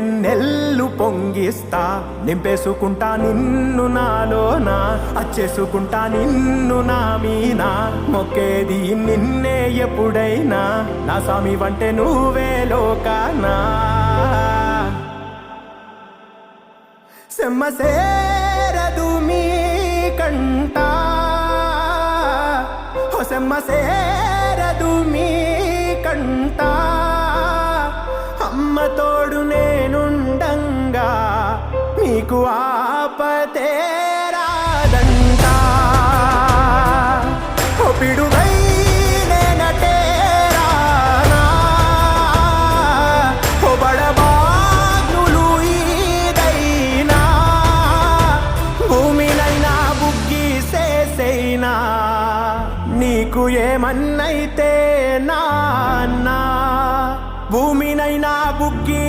వెన్నెల్లు పొంగిస్తా, నింపేసుకుంటా నిన్ను నాలోనా, అచ్చేసుకుంటా నిన్ను నా మీనా, మొక్కేది నిన్నే ఎప్పుడైనా, నా స్వామి వంటే నువ్వే లోకానా. సెమ్మసేరదు మీ కంట, సెమ్మసేరదు మీ కంట, అమ్మ తోడు నేనుండంగా మీకు ఆపతే రాదంట. ఓ పిడుగై నేనటేరానా, ఓ బడబాగ్నులు ఈదైనా, భూమినైనా బుగ్గిసేసైనా, నీకు ఏమన్నైతే నాన్న, భూమినైనా బుగ్గి